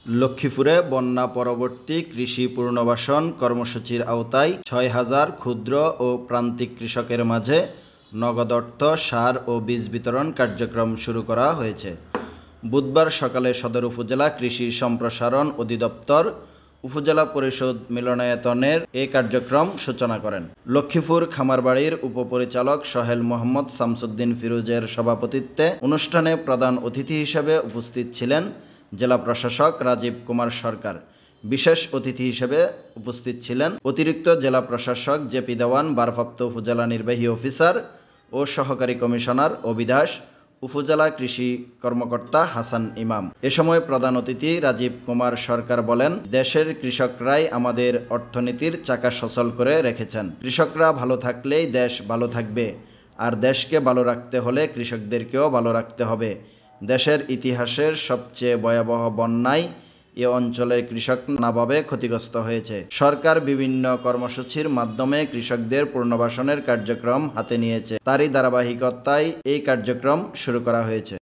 লক্ষ্মীপুরে বন্যা পরবর্তী কৃষি পুনর্বাসন কর্মসূচির আওতায় ৬,০০০ ক্ষুদ্র ও প্রান্তিক কৃষকের মাঝে নগদ অর্থ, সার ও বীজ বিতরণ কার্যক্রম শুরু করা হয়েছে। বুধবার সকালে সদর উপজেলা কৃষি সম্প্রসারণ অধিদপ্তর উপজেলা পরিষদ মিলনায়তনের এ কার্যক্রম সূচনা করেন। লক্ষ্মীপুর খামারবাড়ির উপপরিচালক সোহেল মোহাম্মদ শামসুদ্দিন ফিরোজের সভাপতিত্বে অনুষ্ঠানে প্রধান অতিথি হিসেবে উপস্থিত ছিলেন জেলা প্রশাসক রাজীব কুমার সরকার। বিশেষ অতিথি হিসেবে উপস্থিত ছিলেন অতিরিক্ত জেলা প্রশাসক জেপি দেওয়ান, ভারপ্রাপ্ত উপজেলা নির্বাহী অফিসার ও সহকারী কমিশনার অবিদাস, উপজেলা কৃষি কর্মকর্তা হাসান ইমাম। এ সময় প্রধান অতিথি রাজীব কুমার সরকার বলেন, দেশের কৃষকরাই আমাদের অর্থনীতির চাকা সচল করে রেখেছেন। কৃষকরা ভালো থাকলেই দেশ ভালো থাকবে, আর দেশকে ভালো রাখতে হলে কৃষকদেরকেও ভালো রাখতে হবে। দেশের ইতিহাসের সবচেয়ে ভয়াবহ বন্যায় এ অঞ্চলের কৃষক নানাভাবে ক্ষতিগ্রস্ত হয়েছে। সরকার বিভিন্ন কর্মসূচির মাধ্যমে কৃষকদের পুনর্বাসনের কার্যক্রম হাতে নিয়েছে। তারই ধারাবাহিকতায় এই কার্যক্রম শুরু করা হয়েছে।